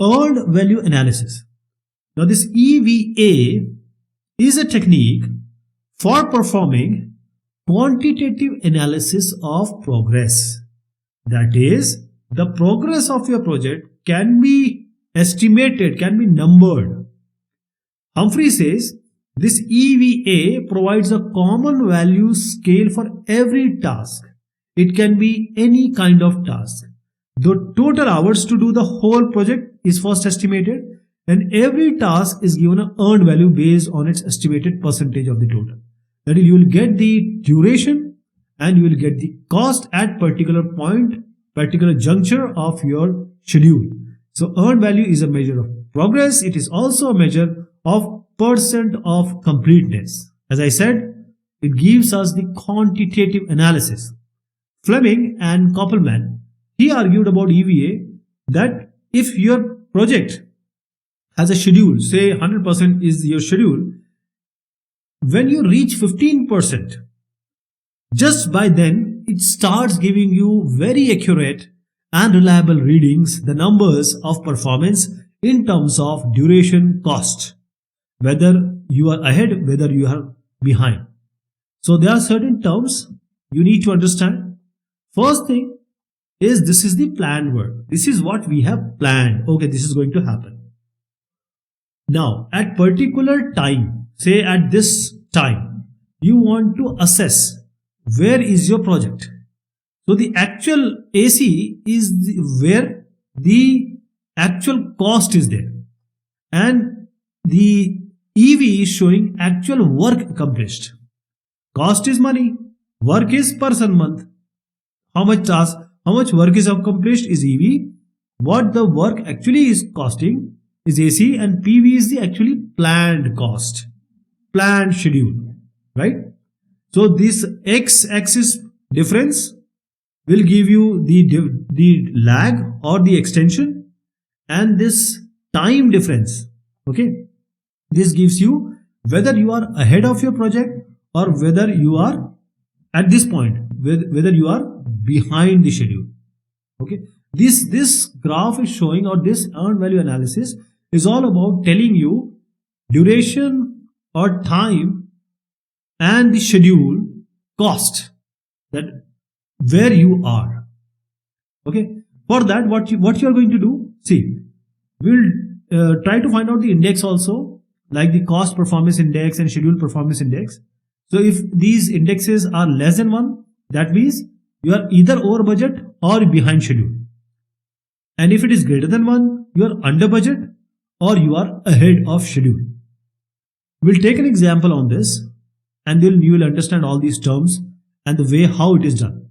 Earned value analysis. Now this EVA is a technique for performing quantitative analysis of progress. That is, the progress of your project can be estimated, can be numbered. Humphrey says this EVA provides a common value scale for every task. It can be any kind of task. The total hours to do the whole project is first estimated, and every task is given an earned value based on its estimated percentage of the total. That is, you will get the duration and you will get the cost at particular point, particular juncture of your schedule. So earned value is a measure of progress. It is also a measure of percent of completeness. As I said, it gives us the quantitative analysis. Fleming and Koppelman, he argued about EVA that if your project has a schedule, say 100% is your schedule, when you reach 15%, just by then it starts giving you very accurate and reliable readings, the numbers of performance in terms of duration, cost, whether you are ahead, whether you are behind. So there are certain terms you need to understand. First thing is, this is the planned work. This is what we have planned. Okay, this is going to happen. Now, at particular time, say at this time, you want to assess where is your project. So the actual AC is where the actual cost is there, and the EV is showing actual work accomplished. Cost is money, work is person month. How much work is accomplished is EV. What the work actually is costing is AC, and PV is the actually planned cost, planned schedule, right? So this x-axis difference will give you the lag or the extension, and this time difference, okay, this gives you whether you are ahead of your project or whether you are at this point, whether you are behind the schedule. Okay, this graph is showing, or this earned value analysis is all about telling you duration or time and the schedule cost, that where you are. Okay, for that what you are going to do, see, we'll try to find out the index also, like the cost performance index and schedule performance index. So if these indexes are less than 1, that means you are either over budget or behind schedule. And if it is greater than 1, you are under budget or you are ahead of schedule. We'll take an example on this, and then you will understand all these terms and the way how it is done.